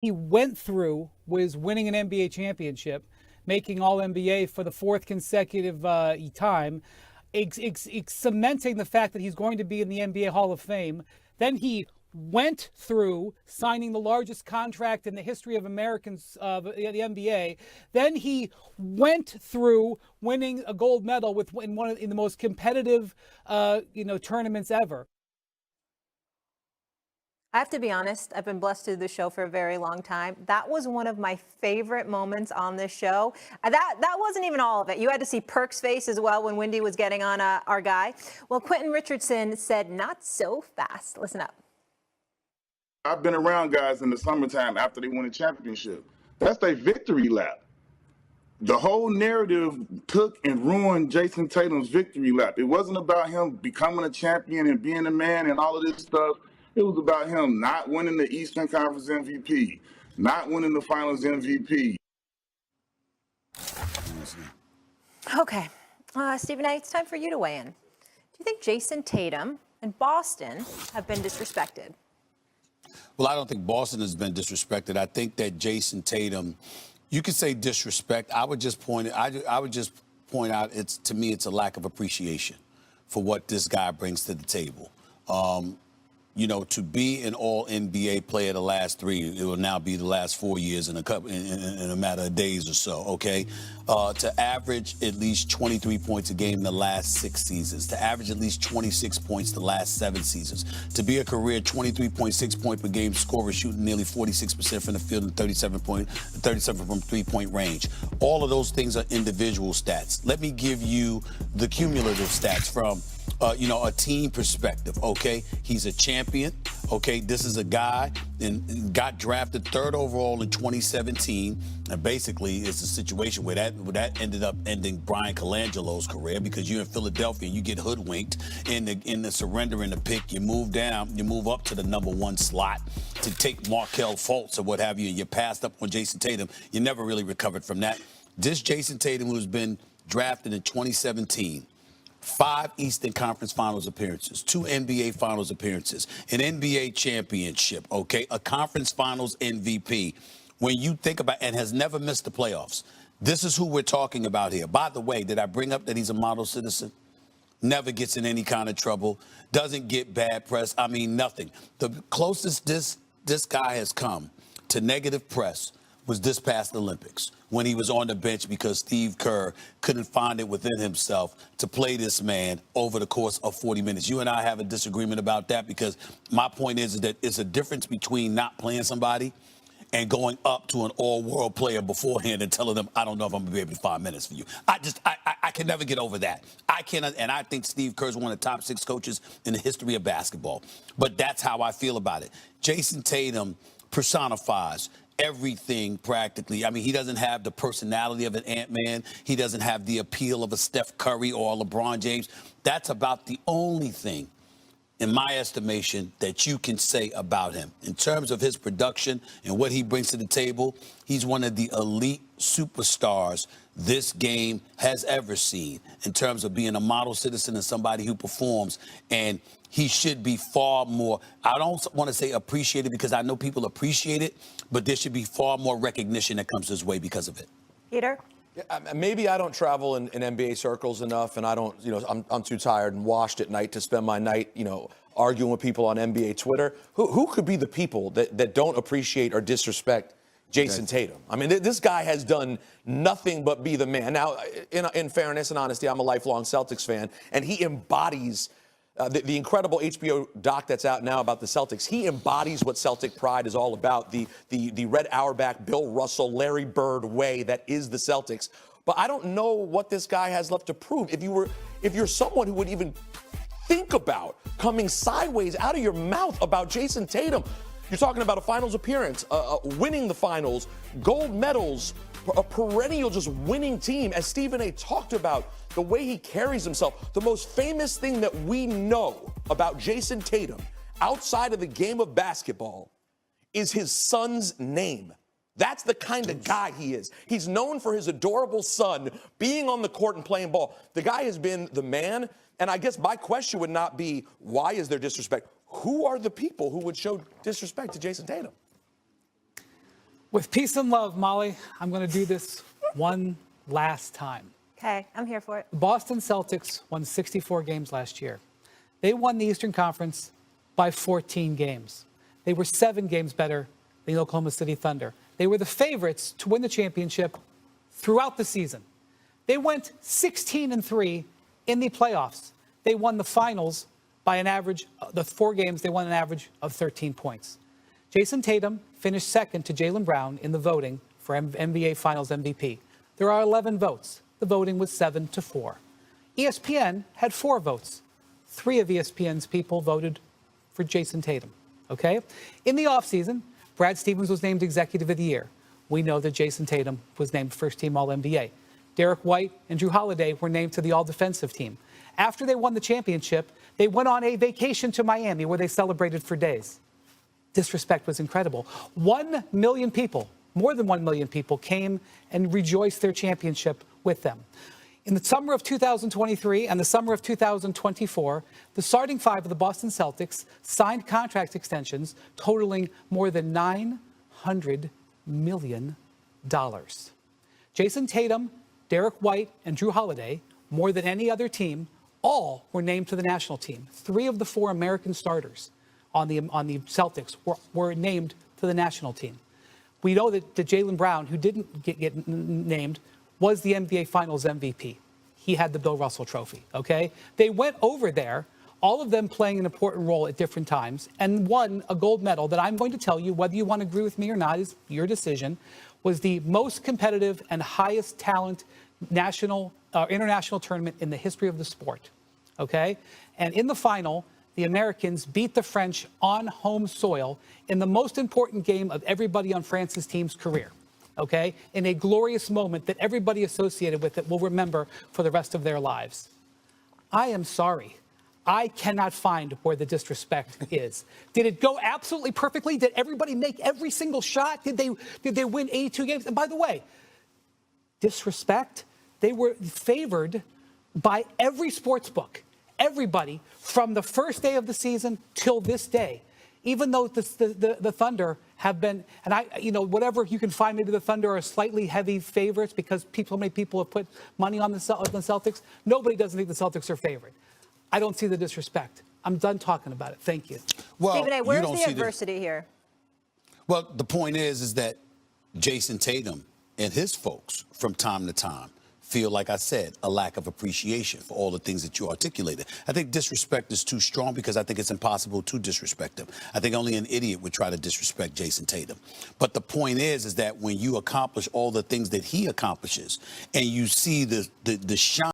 he went through was winning an NBA championship, making All NBA for the fourth consecutive time, cementing the fact that he's going to be in the NBA Hall of Fame. Then he went through signing the largest contract in the history of Americans, the NBA. Then he went through winning a gold medal in the most competitive, tournaments ever. I have to be honest, I've been blessed to do the show for a very long time. That was one of my favorite moments on this show. That wasn't even all of it. You had to see Perk's face as well when Windy was getting on our guy. Well, Quentin Richardson said, not so fast. Listen up. I've been around guys in the summertime after they win a championship. That's their victory lap. The whole narrative took and ruined Jason Tatum's victory lap. It wasn't about him becoming a champion and being a man and all of this stuff. It was about him not winning the Eastern Conference MVP, not winning the Finals MVP. Okay. Stephen A., it's time for you to weigh in. Do you think Jason Tatum and Boston have been disrespected? Well, I don't think Boston has been disrespected. I think that Jason Tatum, you could say disrespect. I would just point out to me it's a lack of appreciation for what this guy brings to the table. To be an all-NBA player the last 3, it will now be the last 4 years in a matter of days or so, okay? To average at least 23 points a game in the last 6 seasons, to average at least 26 points the last 7 seasons, to be a career 23.6 point per game scorer, shooting nearly 46% from the field and 37 from three-point range. All of those things are individual stats. Let me give you the cumulative stats from a team perspective, okay? He's a champion, okay? This is a guy and got drafted 3rd overall in 2017. And basically, it's a situation where that ended up ending Brian Colangelo's career, because you're in Philadelphia and you get hoodwinked in the surrender in the pick. You move down, you move up to the number 1 slot to take Markelle Fultz or what have you, and you passed up on Jason Tatum. You never really recovered from that. This Jason Tatum, who's been drafted in 2017, 5 Eastern Conference Finals appearances, 2 NBA Finals appearances, an NBA championship, okay, a Conference Finals MVP. When you think about, and has never missed the playoffs, this is who we're talking about here. By the way, did I bring up that he's a model citizen? Never gets in any kind of trouble, doesn't get bad press. I mean, nothing. The closest this guy has come to negative press was this past Olympics, when he was on the bench because Steve Kerr couldn't find it within himself to play this man over the course of 40 minutes. You and I have a disagreement about that, because my point is that it's a difference between not playing somebody and going up to an all-world player beforehand and telling them, I don't know if I'm going to be able to 5 minutes for you. I can never get over that. I cannot, and I think Steve Kerr's one of the top 6 coaches in the history of basketball. But that's how I feel about it. Jason Tatum personifies everything practically. I mean, he doesn't have the personality of an Ant-Man. He doesn't have the appeal of a Steph Curry or a LeBron James. That's about the only thing, in my estimation, that you can say about him. In terms of his production and what he brings to the table, he's one of the elite superstars this game has ever seen in terms of being a model citizen and somebody who performs. And he should be far more, I don't want to say appreciated, because I know people appreciate it, but there should be far more recognition that comes his way because of it. Peter? Maybe I don't travel in NBA circles enough, and I don't, I'm too tired and washed at night to spend my night, arguing with people on NBA Twitter. Who could be the people that don't appreciate or disrespect Jason Tatum? I mean, this guy has done nothing but be the man. Now, in fairness and honesty, I'm a lifelong Celtics fan, and he embodies the incredible HBO doc that's out now about the Celtics. He embodies what Celtic pride is all about, the Red Auerbach, Bill Russell, Larry Bird way that is the Celtics. But I don't know what this guy has left to prove. If you're someone who would even think about coming sideways out of your mouth about Jason Tatum, you're talking about a finals appearance, winning the finals, gold medals, a perennial just winning team. As Stephen A. talked about, the way he carries himself. The most famous thing that we know about Jason Tatum outside of the game of basketball is his son's name. That's the kind of guy he is. He's known for his adorable son being on the court and playing ball. The guy has been the man. And I guess my question would not be, why is there disrespect? Who are the people who would show disrespect to Jason Tatum? With peace and love, Molly, I'm going to do this one last time. Okay, I'm here for it. The Boston Celtics won 64 games last year. They won the Eastern Conference by 14 games. They were 7 games better than the Oklahoma City Thunder. They were the favorites to win the championship throughout the season. They went 16-3 in the playoffs. They won the finals by an average, the 4 games, they won an average of 13 points. Jason Tatum finished second to Jaylen Brown in the voting for NBA Finals MVP. There are 11 votes. The voting was 7-4. ESPN had 4 votes. 3 of ESPN's people voted for Jason Tatum, okay? In the offseason, Brad Stevens was named Executive of the Year. We know that Jason Tatum was named first-team All-NBA. Derek White and Drew Holiday were named to the All-Defensive team. After they won the championship, they went on a vacation to Miami where they celebrated for days. Disrespect was incredible. 1 million people, more than 1 million people, came and rejoiced their championship with them. In the summer of 2023 and the summer of 2024, the starting 5 of the Boston Celtics signed contract extensions totaling more than $900 million. Jason Tatum, Derek White, and Drew Holiday, more than any other team, all were named to the national team. 3 of the 4 American starters on the Celtics were named to the national team. We know that Jaylen Brown, who didn't get named, was the NBA Finals MVP. He had the Bill Russell Trophy, okay? They went over there, all of them playing an important role at different times, and won a gold medal that I'm going to tell you, whether you want to agree with me or not is your decision, was the most competitive and highest talent international tournament in the history of the sport, okay? And in the final, the Americans beat the French on home soil in the most important game of everybody on France's team's career, okay? In a glorious moment that everybody associated with it will remember for the rest of their lives. I am sorry. I cannot find where the disrespect is. Did it go absolutely perfectly? Did everybody make every single shot? Did they win 82 games? And by the way, disrespect, they were favored by every sports book. Everybody from the first day of the season till this day, even though the Thunder have been, and whatever you can find, maybe the Thunder are slightly heavy favorites because so many people have put money on the Celtics. Nobody doesn't think the Celtics are favored. I don't see the disrespect. I'm done talking about it. Thank you. Well, Stephen A., where's the adversity here? Well, the point is that Jason Tatum and his folks from time to time feel, like I said, a lack of appreciation for all the things that you articulated. I think disrespect is too strong because I think it's impossible to disrespect him. I think only an idiot would try to disrespect Jason Tatum. But the point is that when you accomplish all the things that he accomplishes and you see the shine